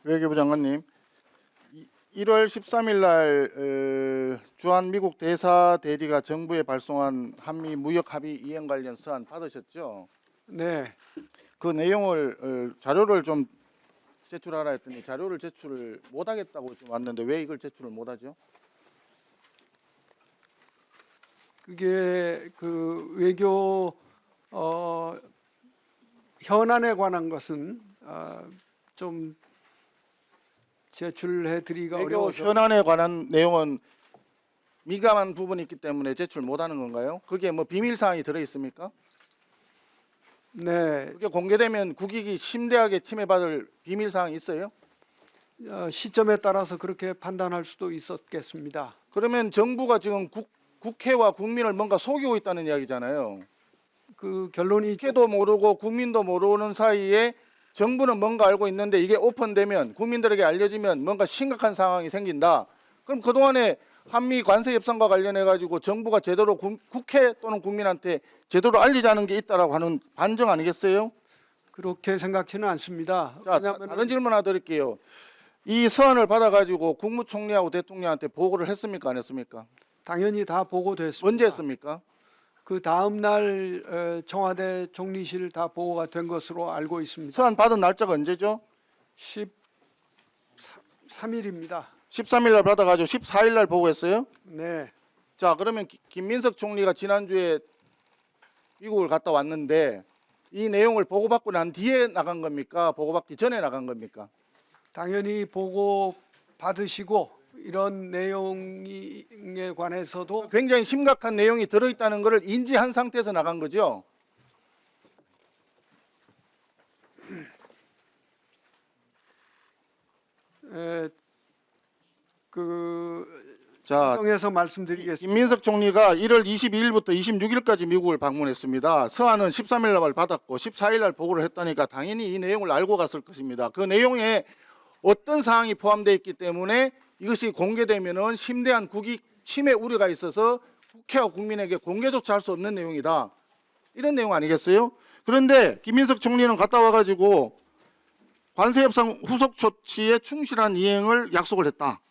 외교부 장관님, 1월 13일 날 주한 미국 대사 대리가 정부에 발송한 한미 무역 합의 이행 관련 서한 받으셨죠? 네, 그 내용을 자료를 좀 제출하라 했더니 자료를 제출을 못하겠다고 좀 왔는데 왜 이걸 제출을 못하죠? 그게 그 외교 현안에 관한 것은 좀 제출해 드리기가 외교 어려워서. 현안에 관한 내용은 민감한 부분이 있기 때문에 제출 못하는 건가요? 그게 뭐 비밀 사항이 들어 있습니까? 네, 그게 공개되면 국익이 심대하게 침해받을 비밀 사항이 있어요? 시점에 따라서 그렇게 판단할 수도 있었겠습니다. 그러면 정부가 지금 국회와 국민을 뭔가 속이고 있다는 이야기잖아요. 그 결론이 국회도 모르고 국민도 모르는 사이에 정부는 뭔가 알고 있는데 이게 오픈되면 국민들에게 알려지면 뭔가 심각한 상황이 생긴다. 그럼 그동안에 한미 관세 협상과 관련해 가지고 정부가 제대로 국회 또는 국민한테 제대로 알리자는 게 있다라고 하는 반증 아니겠어요? 그렇게 생각지는 않습니다. 자, 왜냐하면 다른 질문 하나 드릴게요. 이 서한을 받아 가지고 국무총리하고 대통령한테 보고를 했습니까? 안 했습니까? 당연히 다 보고됐습니다. 언제 했습니까? 그 다음 날 청와대 총리실 다 보고가 된 것으로 알고 있습니다. 서한 받은 날짜가 언제죠? 13일입니다. 13일 날 받아 가지고 14일 날 보고했어요? 네, 자, 그러면 김민석 총리가 지난주에 미국을 갔다 왔는데 이 내용을 보고받고 난 뒤에 나간 겁니까? 보고받기 전에 나간 겁니까? 당연히 보고 받으시고 이런 내용에 관해서도 굉장히 심각한 내용이 들어있다는 것을 인지한 상태에서 나간 거죠. 자, 정해서 말씀드리겠습니다. 김민석 총리가 1월 22일부터 26일까지 미국을 방문했습니다. 서한은 13일 날 받았고 14일 날 보고를 했다니까 당연히 이 내용을 알고 갔을 것입니다. 그 내용에 어떤 사항이 포함되어 있기 때문에 이것이 공개되면은 심대한 국익 침해 우려가 있어서 국회와 국민에게 공개조차 할 수 없는 내용이다. 이런 내용 아니겠어요? 그런데 김민석 총리는 갔다 와가지고 관세협상 후속 조치에 충실한 이행을 약속을 했다.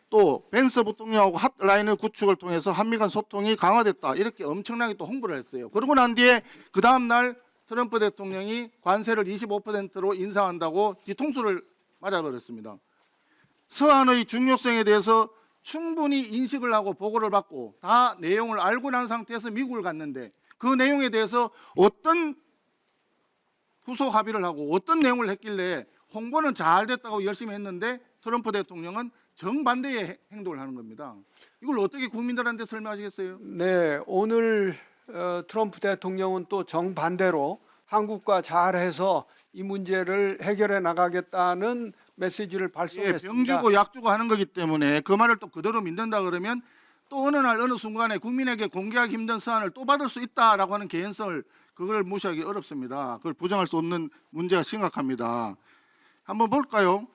또 벤스 부통령하고 핫라인을 구축을 통해서 한미 간 소통이 강화됐다. 이렇게 엄청나게 또 홍보를 했어요. 그러고 난 뒤에 그 다음 날 트럼프 대통령이 관세를 25%로 인상한다고 뒤통수를 맞아버렸습니다. 서한의 중요성에 대해서 충분히 인식을 하고 보고를 받고 다 내용을 알고 난 상태에서 미국을 갔는데 그 내용에 대해서 어떤 후속 합의를 하고 어떤 내용을 했길래 홍보는 잘 됐다고 열심히 했는데 트럼프 대통령은 정반대의 행동을 하는 겁니다. 이걸 어떻게 국민들한테 설명하시겠어요? 네, 오늘 트럼프 대통령은 또 정반대로 한국과 잘해서 이 문제를 해결해 나가겠다는 메시지를 예, 발송했습니다. 병 주고 약 주고 하는 거기 때문에 그 말을 또 그대로 믿는다 그러면 또 어느 날 어느 순간에 국민에게 공개하기 힘든 사안을 또 받을 수 있다라고 하는 개연성을 그걸 무시하기 어렵습니다. 그걸 부정할 수 없는 문제가 심각합니다. 한번 볼까요?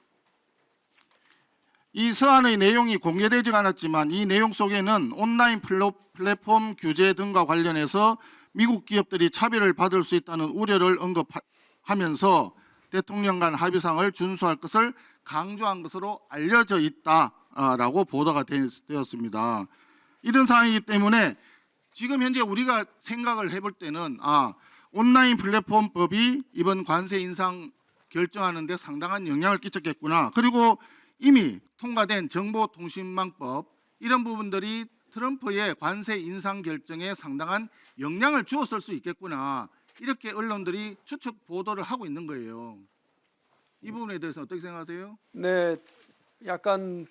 이 서한의 내용이 공개되지 않았지만 이 내용 속에는 온라인 플랫폼 규제 등과 관련해서 미국 기업들이 차별을 받을 수 있다는 우려를 언급하면서 대통령 간 합의상을 준수할 것을 강조한 것으로 알려져 있다라고 보도가 되었습니다. 이런 상황이기 때문에 지금 현재 우리가 생각을 해볼 때는 온라인 플랫폼법이 이번 관세 인상 결정하는 데 상당한 영향을 끼쳤겠구나. 그리고 이미 통과된 정보통신망법 이런 부분들이 트럼프의 관세 인상 결정에 상당한 영향을 주었을 수 있겠구나. 이렇게 언론들이 추측 보도를 하고 있는 거예요. 이 부분에 대해서 어떻게 생각하세요? 네, 약간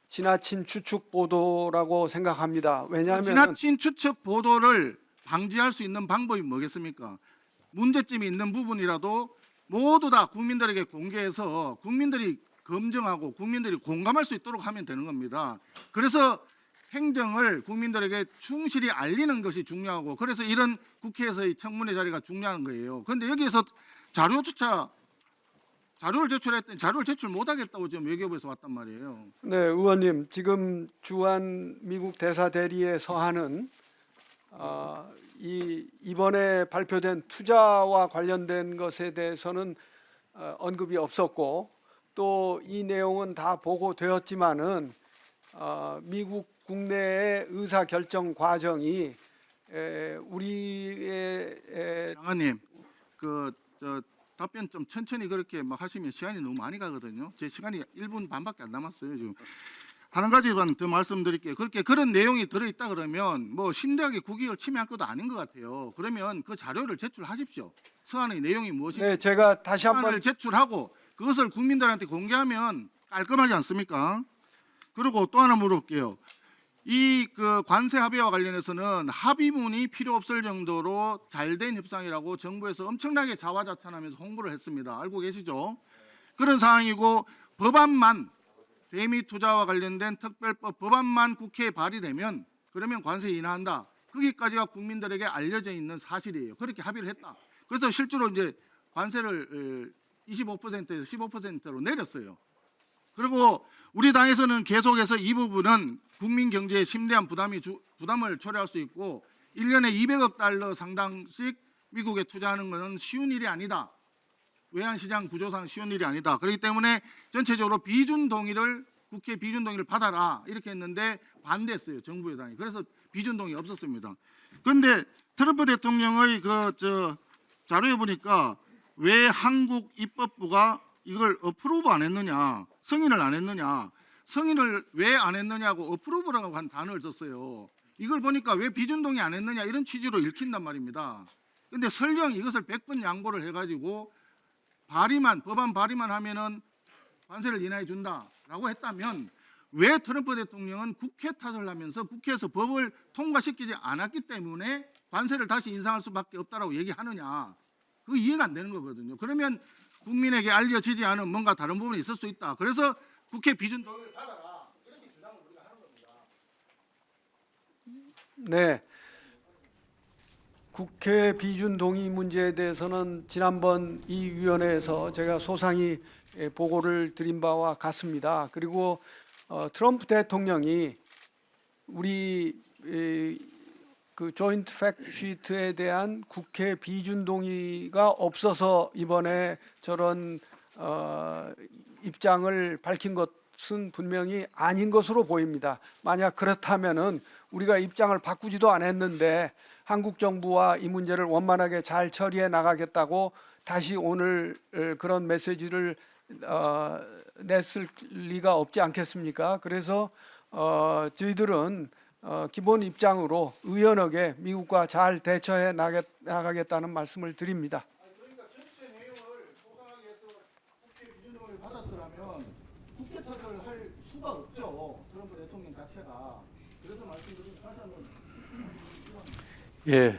지나친 추측 보도라고 생각합니다. 왜냐하면 지나친 추측 보도를 방지할 수 있는 방법이 뭐겠습니까? 문제점이 있는 부분이라도 모두 다 국민들에게 공개해서 국민들이 검증하고 국민들이 공감할 수 있도록 하면 되는 겁니다. 그래서 행정을 국민들에게 충실히 알리는 것이 중요하고 그래서 이런 국회에서의 청문회 자리가 중요한 거예요. 그런데 여기에서 자료를 제출했더니 자료를 제출 못하겠다고 지금 외교부에서 왔단 말이에요. 네, 의원님 지금 주한 미국 대사 대리의 서한은 이번에 발표된 투자와 관련된 것에 대해서는 언급이 없었고 또 이 내용은 다 보고되었지만은 미국 국내의 의사 결정 과정이 우리의 장관님, 저 답변 좀 천천히 그렇게 막 하시면 시간이 너무 많이 가거든요. 제 시간이 1분 반밖에 안 남았어요 지금. 한 가지만 더 말씀드릴게요. 그렇게 그런 내용이 들어있다 그러면 뭐 심대하게 국익을 침해할 것도 아닌 것 같아요. 그러면 그 자료를 제출하십시오. 서한의 내용이 무엇인지 네, 제가 다시 한번 서한을 제출하고 그것을 국민들한테 공개하면 깔끔하지 않습니까? 그리고 또 하나 물어볼게요. 이 그 관세 합의와 관련해서는 합의문이 필요 없을 정도로 잘된 협상이라고 정부에서 엄청나게 자화자찬하면서 홍보를 했습니다. 알고 계시죠? 그런 상황이고 법안만 대미 투자와 관련된 특별법 법안만 국회에 발의되면 그러면 관세 인하한다. 거기까지가 국민들에게 알려져 있는 사실이에요. 그렇게 합의를 했다. 그래서 실제로 이제 관세를 25%에서 15%로 내렸어요. 그리고 우리 당에서는 계속해서 이 부분은 국민 경제에 심대한 부담을 초래할 수 있고 1년에 200억 달러 상당씩 미국에 투자하는 것은 쉬운 일이 아니다. 외환시장 구조상 쉬운 일이 아니다. 그렇기 때문에 전체적으로 비준 동의를 국회 비준 동의를 받아라 이렇게 했는데 반대했어요. 정부 여당이. 그래서 비준 동의 없었습니다. 그런데 트럼프 대통령의 자료에 보니까 왜 한국 입법부가 이걸 어프로브 안 했느냐, 승인을 안 했느냐, 승인을 왜 안 했느냐고 어프로브라고 한 단어를 썼어요. 이걸 보니까 왜 비준 동의 안 했느냐 이런 취지로 읽힌단 말입니다. 그런데 설령 이것을 100번 양보를 해가지고 법안 발의만 하면은 관세를 인하해 준다라고 했다면 왜 트럼프 대통령은 국회 탓을 하면서 국회에서 법을 통과시키지 않았기 때문에 관세를 다시 인상할 수밖에 없다라고 얘기하느냐? 그 이해가 안 되는 거거든요. 그러면 국민에게 알려지지 않은 뭔가 다른 부분이 있을 수 있다. 그래서 국회 비준 동의를 받아라. 이렇게 주장을 우리가 하는 겁니다. 네. 국회 비준 동의 문제에 대해서는 지난번 이 위원회에서 제가 소상히 보고를 드린 바와 같습니다. 그리고 트럼프 대통령이 우리 그 조인트 팩트 시트에 대한 국회 비준 동의가 없어서 이번에 저런 입장을 밝힌 것은 분명히 아닌 것으로 보입니다. 만약 그렇다면은 우리가 입장을 바꾸지도 않았는데 한국 정부와 이 문제를 원만하게 잘 처리해 나가겠다고 다시 오늘 그런 메시지를 냈을 리가 없지 않겠습니까? 그래서 저희들은 기본 입장으로 의연하게 미국과 잘 대처해 나가겠다는 말씀을 드립니다. 그러니까 전체 내용을 소상하게 해서 국회 비준 동의를 받았더라면 국회 탓을 할 수가 없죠. 트럼프 대통령 자체가. 그래서 말씀드린 다시 한번. 예,